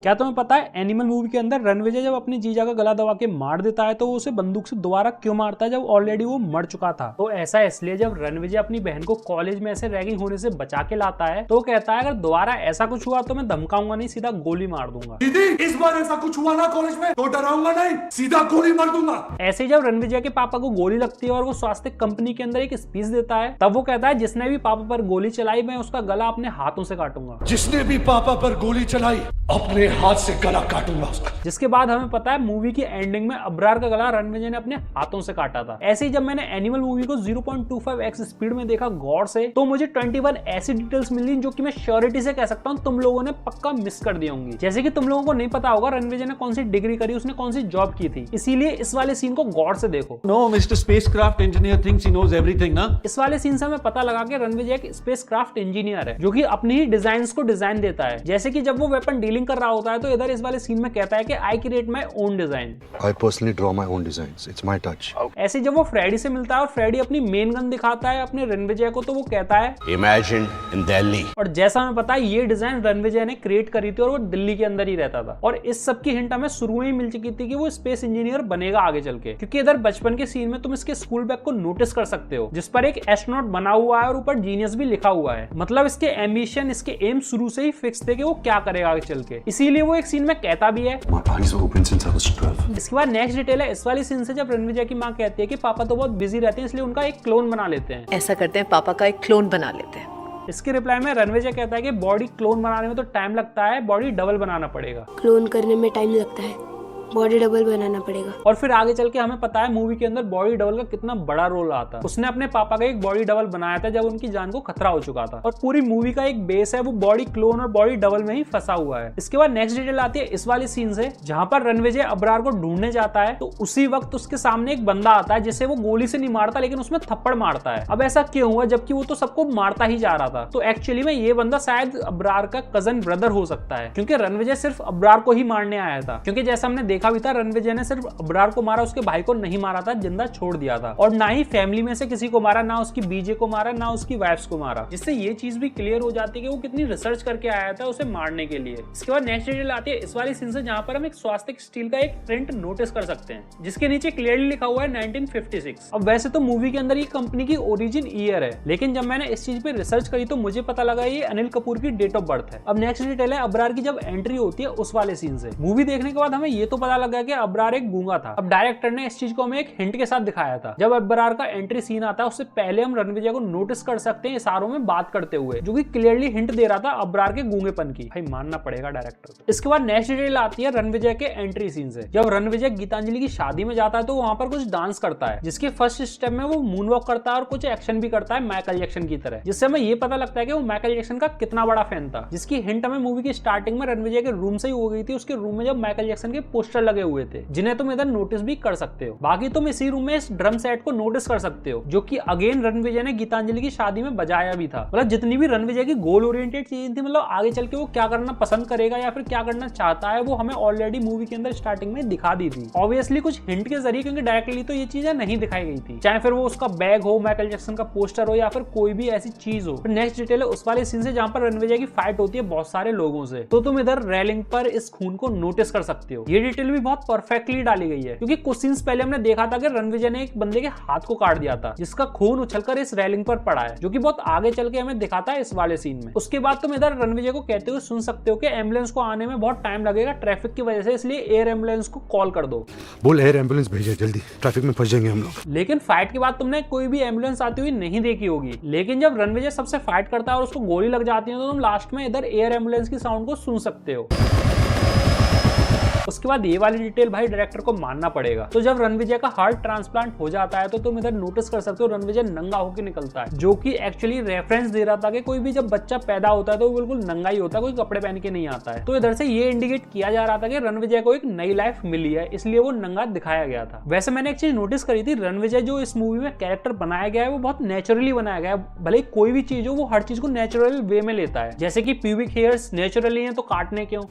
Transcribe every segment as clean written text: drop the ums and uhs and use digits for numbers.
क्या तुम्हें पता है एनिमल मूवी के अंदर रणविजय जब अपने जीजा का गला दबा के मार देता है तो वो उसे बंदूक से दोबारा क्यों मारता है जब ऑलरेडी वो मर चुका था। तो ऐसा इसलिए जब रणविजय अपनी बहन को कॉलेज में ऐसे रैगिंग होने से बचा के लाता है तो कहता है अगर दोबारा ऐसा कुछ हुआ तो मैं धमकाऊंगा नहीं, सीधा गोली मार दूंगा। दीदी इस बार ऐसा कुछ हुआ ना कॉलेज में तो डराऊंगा नहीं, सीधा गोली मार दूंगा। ऐसे ही जब रणविजय के पापा को गोली लगती है और वो स्वास्थ्य कंपनी के अंदर एक स्पीच देता है तब वो कहता है जिसने भी पापा पर गोली चलाई मैं उसका गला अपने हाथों से काटूंगा। जिसने भी पापा पर गोली चलाई अपने हाथ से गला काटूंगा उसका। जिसके बाद हमें पता है मूवी की एंडिंग में अब्रार का गला रणविजय ने अपने हाथों से काटा था। ऐसे ही जब मैंने एनिमल मूवी को 0.25x स्पीड में देखा गौर से तो मुझे 21 ऐसी डिटेल्स मिली जो कि मैं श्योरिटी से कह सकता हूँ तुम लोगों ने पक्का मिस कर दी होंगी। जैसे कि तुम लोगों को नहीं पता होगा रणविजय ने कौन सी डिग्री करी, उसने कौन सी जॉब की थी, इसीलिए इस वाले सीन को गौर से देखो। No mister spacecraft engineer thinks he knows everything ना। इस वाले सीन से हमें पता लगा कि रणविजय एक स्पेसक्राफ्ट इंजीनियर है जो कि अपनी ही डिजाइन्स को डिजाइन देता है। जैसे कि जब वो वेपन डीलिंग कर रहा होता है तो इधर इस वाले सीन में कहता है कि I create my own design. I personally draw my own designs. It's my touch. ऐसे जब वो फ्रेडी से मिलता है और फ्रेडी अपनी मेन गन दिखाता है अपने रणविजय को तो वो कहता है Imagine in Delhi. और जैसा हमें पता है ये डिजाइन रणविजय ने क्रिएट करी थी और वो दिल्ली के अंदर ही रहता था। और इस सब की हिंट हमें शुरू में ही मिल चुकी थी कि वो स्पेस इंजीनियर बनेगा आगे चल के, क्योंकि इधर बचपन के सीन में तुम इसके स्कूल बैग को नोटिस कर सकते हो जिस पर एक एस्ट्रोनॉट बना हुआ है और ऊपर जीनियस भी लिखा हुआ है। मतलब इसके एम्बिशन, इसके एम शुरू से ही फिक्स थे कि वो क्या करेगा आगे चल के, इसीलिए वो एक सीन में कहता भी है। My eyes were open since I was 12. इसके बाद नेक्स्ट डिटेल है इस वाली सीन से जब रणविजय की माँ कहती है कि पापा तो बहुत बिजी रहते हैं इसलिए उनका एक क्लोन बना लेते हैं। ऐसा करते हैं, पापा का एक क्लोन बना लेते हैं। इसके रिप्लाई में रणविजय कहता है कि बॉडी क्लोन बनाने में तो टाइम लगता है, बॉडी डबल बनाना पड़ेगा। क्लोन करने में टाइम लगता है, बॉडी डबल बनाना पड़ेगा। और फिर आगे चल के हमें पता है मूवी के अंदर बॉडी डबल का कितना बड़ा रोल आता है। उसने अपने पापा का एक बॉडी डबल बनाया था जब उनकी जान को खतरा हो चुका था और पूरी मूवी का एक बेस है वो बॉडी क्लोन और बॉडी डबल में ही फंसा हुआ है। इसके बाद नेक्स्ट डिटेल आती है इस वाली सीन से जहां पर रणविजय अब्रार को ढूंढने जाता है तो उसी वक्त उसके सामने एक बंदा आता है जिसे वो गोली से नहीं मारता लेकिन उसमें थप्पड़ मारता है। अब ऐसा क्यों हुआ जबकि वो तो सबको मारता ही जा रहा था? तो एक्चुअली में ये बंदा शायद अब्रार का कजन ब्रदर हो सकता है क्योंकि रणविजय सिर्फ अब्रार को ही मारने आया था। क्योंकि जैसा हमने देखा भी था रणविजय ने सिर्फ अब्रार को मारा, उसके भाई को नहीं मारा था, जिंदा छोड़ दिया था। और ना ही फैमिली में से किसी को मारा, ना उसकी बीजे को मारा, ना उसकी वाइफ्स को मारा, जिससे ये चीज भी क्लियर हो जाती है कि वो कितनी रिसर्च करके आया था उसे मारने के लिए। इसके बाद नेक्स्ट डिटेल आती है इस वाली सीन से जहां पर हम एक स्वास्तिक स्टील का एक प्रिंट नोटिस कर सकते हैं जिसके नीचे क्लियरली लिखा हुआ है 1956। अब वैसे तो मूवी के अंदर ये कंपनी की ओरिजिन ईयर है लेकिन जब मैंने इस चीज पे रिसर्च करी तो मुझे पता लगा ये अनिल कपूर की डेट ऑफ बर्थ है। अब नेक्स्ट डिटेल है अब्रार की जब एंट्री होती है उस वाले सीन से। मूवी देखने के बाद हमें ये तो पता लगा कि अब्रार एक गूंगा था। अब डायरेक्टर ने इस चीज को हमें एक हिंट के साथ दिखाया था। जब अब्रार का एंट्री सीन आता है उससे पहले हम रणविजय को नोटिस कर सकते हैं इशारों में बात करते हुए, जो कि क्लियरली हिंट दे रहा था अब्रार के गूंगेपन की। भाई मानना पड़ेगा डायरेक्टर को। इसके बाद नेक्स्ट डिटेल आती है रणविजय के एंट्री सीन से। जब रणविजय गीतांजलि की शादी में जाता है तो वहां पर कुछ डांस करता है जिसके फर्स्ट स्टेप में वो मून वॉक करता है और कुछ एक्शन भी करता है माइकल जैक्सन की तरह, जिससे हमें ये पता लगता है कि वो माइकल जैक्सन का कितना बड़ा फैन था, जिसकी हिंट हमें मूवी की स्टार्टिंग में रणविजय के रूम से ही हो गई थी। उसके रूम में जब माइकल जैक्सन के पोस्टर लगे हुए थे जिन्हें तुम इधर नोटिस भी कर सकते हो। बाकी तुम इसी रूम में इस ड्रम सेट को नोटिस कर सकते हो जो कि अगेन रणविजय ने गीतांजलि की शादी में बजाया भी था। मतलब जितनी भी रणविजय की गोल ओरिएंटेड चीजें थी, मतलब आगे चल के वो क्या करना पसंद करेगा या फिर क्या करना चाहता है, वो हमें ऑलरेडी मूवी के अंदर स्टार्टिंग में दिखा दी थी। ऑब्वियसली कुछ हिंट के जरिए, क्योंकि डायरेक्टली तो ये चीजें नहीं दिखाई गई थी, चाहे फिर वो उसका बैग हो, माइकल जैक्सन का पोस्टर हो या फिर कोई भी ऐसी चीज हो। नेक्स्ट डिटेल है उस वाले सीन से जहां पर रणविजय की फाइट होती है बहुत सारे लोगों से, तो तुम इधर रेलिंग पर इस खून को नोटिस कर सकते हो। ये डिटेल भी बहुत परफेक्टली डाली गई है क्योंकि कुछ सीन्स पहले हमने देखा था कि रणविजय ने एक बंदे के हाथ को काट दिया था जिसका खून उछलकर इस रेलिंग पर पड़ा है, जो कि बहुत आगे चल के हमें दिखाता है इस वाले सीन में। उसके बाद तुम इधर रणविजय को कहते हुए सुन सकते हो कि एम्बुलेंस को आने में बहुत टाइम लगेगा ट्रैफिक की वजह से, इसलिए एयर एम्बुलेंस को कॉल कर दो। बोल एयर एम्बुलेंस भेजे जल्दी, ट्रैफिक में फंस जाएंगे हम लोग। लेकिन फाइट के बाद तुमने कोई भी एम्बुलेंस आती हुई नहीं देखी होगी, लेकिन जब रणविजय सबसे फाइट करता है और उसको गोली लग जाती है तो तुम लास्ट में इधर एयर एम्बुलेंस की साउंड को सुन सकते हो। उसके बाद ये वाली डिटेल भाई डायरेक्टर को मानना पड़ेगा। तो जब रणविजय का हार्ट ट्रांसप्लांट हो जाता है तो तुम इधर नोटिस कर सकते हो रणविजय नंगा होकर निकलता है, जो कि एक्चुअली रेफरेंस दे रहा था कि कोई भी जब बच्चा पैदा होता है तो वो बिल्कुल नंगा ही होता है, कोई कपड़े पहन के नहीं आता है। तो इधर से ये इंडिकेट किया जा रहा था कि रणविजय को एक नई लाइफ मिली है, इसलिए वो नंगा दिखाया गया था। वैसे मैंने एक चीज नोटिस करी थी, रणविजय जो इस मूवी में कैरेक्टर बनाया गया है वो बहुत नेचुरली बनाया गया है। भले कोई भी चीज हो वो हर चीज को नेचुरल वे में लेता है, जैसे कि प्यूबिक हेयर्स नेचुरली हैं तो काटने क्यों?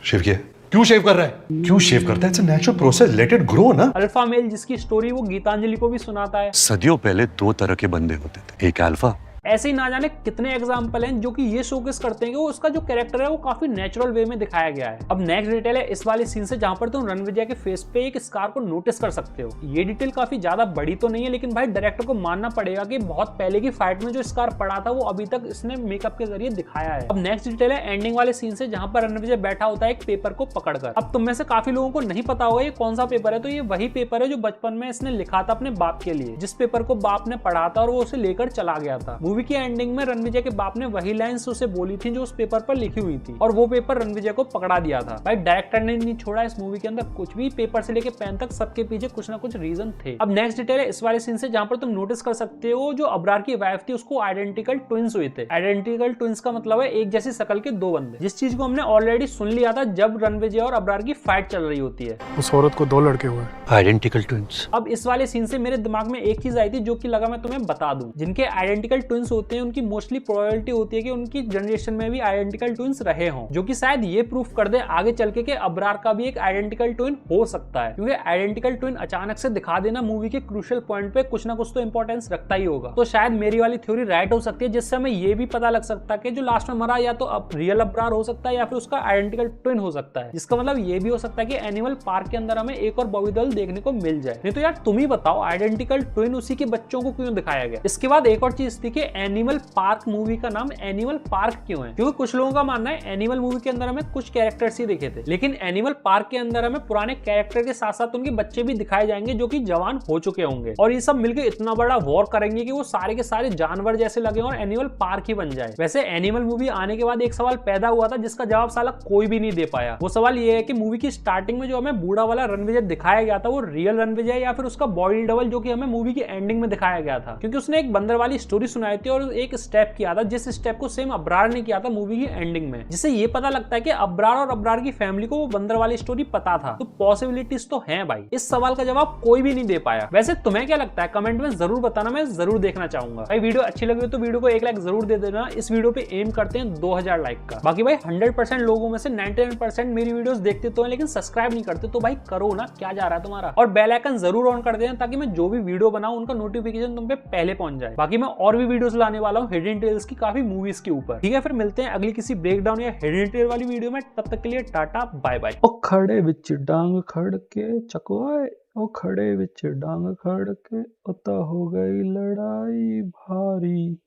शिव किया क्यों शेव कर रहा है? क्यों शेव करता है? It's a natural process, let it grow ना। अल्फा मेल जिसकी स्टोरी वो गीतांजलि को भी सुनाता है। सदियों पहले दो तरह के बंदे होते थे, एक अल्फा ऐसे ही ना जाने कितने एग्जाम्पल हैं जो कि ये शोकेस करते हैं कि वो उसका जो कैरेक्टर है वो काफी नेचुरल वे में दिखाया गया है। अब नेक्स्ट डिटेल है इस वाले सीन से जहां पर तुम रणविजय के फेस पे एक स्कार को नोटिस कर सकते हो। ये डिटेल काफी ज्यादा बड़ी तो नहीं है, लेकिन भाई डायरेक्टर को मानना पड़ेगा कि बहुत पहले की फाइट में जो स्कार पड़ा था वो अभी तक इसने मेकअप के जरिए दिखाया है। अब नेक्स्ट डिटेल है एंडिंग वाले सीन से जहां पर रणविजय बैठा होता है एक पेपर को पकड़कर। अब तुम में से काफी लोगों को नहीं पता होगा ये कौन सा पेपर है, तो ये वही पेपर है जो बचपन में इसने लिखा था अपने बाप के लिए, जिस पेपर को बाप ने पढ़ा था और वो उसे लेकर चला गया था। मूवी की एंडिंग में रणविजय के बाप ने वही लाइंस उसे बोली थी जो उस पेपर पर लिखी हुई थी, और वो पेपर रणविजय को पकड़ा दिया था। भाई डायरेक्टर ने नहीं छोड़ा इस मूवी के अंदर कुछ भी, पेपर से लेके पेन तक सबके पीछे कुछ ना कुछ रीजन थे। अब नेक्स्ट डिटेल है इस वाले सीन से जहां पर तुम नोटिस कर सकते हो जो अबरार की वाइफ थी उसको आइडेंटिकल ट्विंस हुए थे। आइडेंटिकल ट्विंस का मतलब है एक जैसी शकल के दो बंदे, जिस चीज को हमने ऑलरेडी सुन लिया था जब रणविजय और अबरार की फाइट चल रही होती है। उस औरत को 2 लड़के हुए, आइडेंटिकल ट्विंस। अब इस वाले सीन से मेरे दिमाग में एक चीज आई थी जो कि लगा मैं तुम्हें बता दूं। जिनके आइडेंटिकल ट्विंस होते हैं उनकी मोस्टली प्रोबेबिलिटी होती है कि उनकी जनरेशन में भी आइडेंटिकल ट्विंस रहे हों, जो कि शायद ये प्रूफ कर दे आगे चल के कि अबरार का भी एक आइडेंटिकल ट्विन हो सकता है, क्योंकि आइडेंटिकल ट्विन अचानक से दिखा देना मूवी के क्रूशियल पॉइंट पे कुछ ना कुछ तो इंपॉर्टेंस रखता ही होगा। तो शायद मेरी वाली थ्योरी राइट हो सकती है, जिससे हमें ये भी पता लग सकता है कि जो लास्ट में मरा या तो रियल अबरार हो सकता है या फिर उसका आइडेंटिकल ट्विन हो सकता है। जिसका मतलब ये भी हो सकता है कि एनिमल पार्क के अंदर हमें एक और बॉबी देओल देखने को मिल जाए। नहीं तो यार तुम ही बताओ आइडेंटिकल ट्विन उसी के बच्चों को क्यों दिखाया गया। इसके बाद एक और चीज थी कि एनिमल पार्क मूवी का नाम एनिमल पार्क क्यों है, क्योंकि कुछ लोगों का मानना है एनिमल मूवी के अंदर हमें कुछ कैरेक्टर्स ही दिखे थे, लेकिन एनिमल पार्क के अंदर हमें पुराने कैरेक्टर के साथ साथ उनके बच्चे भी दिखाए जाएंगे जो कि जवान हो चुके होंगे, और ये सब मिलकर इतना बड़ा वॉर करेंगे कि वो सारे के सारे जानवर जैसे लगे और एनिमल पार्क ही बन जाए। वैसे एनिमल मूवी आने के बाद एक सवाल पैदा हुआ था जिसका जवाब साला कोई भी नहीं दे पाया। वो सवाल ये है कि मूवी की स्टार्टिंग में जो हमें बूढ़ा वाला रणविजय दिखाया गया था वो रियल रणविजय या फिर उसका बॉडी डबल जो कि हमें मूवी की एंडिंग में दिखाया गया था, क्योंकि उसने एक बंदर वाली स्टोरी सुनाई थी और एक स्टेप किया था जिस स्टेप को सेम अबरार ने किया था मूवी की एंडिंग में, जिससे ये पता लगता है कि अबरार और अबरार की फैमिली को वो बंदर वाली स्टोरी पता था। तो पॉसिबिलिटीज तो हैं भाई। इस सवाल का जवाब कोई भी नहीं दे पाया। वैसे तुम्हें क्या लगता है कमेंट में जरूर बताना, मैं जरूर देखना चाहूंगा। भाई वीडियो अच्छी लगी तो वीडियो को एक लाइक जरूर दे देना। इस वीडियो पे एम करते हैं 2000 लाइक का। बाकी भाई 100% लोगों में से 99% मेरी वीडियोस देखते तो हैं लेकिन सब्सक्राइब नहीं करते, तो भाई करो ना, क्या जा रहा है तुम्हारा। और बेल आइकन जरूर ऑन कर देना ताकि मैं जो भी वीडियो बनाऊं उनका नोटिफिकेशन तुम पे पहले पहुंच जाए। बाकी मैं और भी वीडियोस लाने वाला हूं हिडन टेल्स की काफी मूवीज के ऊपर। ठीक है, फिर मिलते हैं अगली किसी ब्रेकडाउन या हिडन टेल वाली वीडियो में। तब तक के लिए टाटा बाय बाय। ओ खड़े विच डांग खड़ के चकवाए, ओ खड़े विच डांग खड़ के उता हो गई लड़ाई भारी।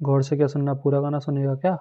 गौर से क्या सुनना, पूरा गाना सुनेगा क्या?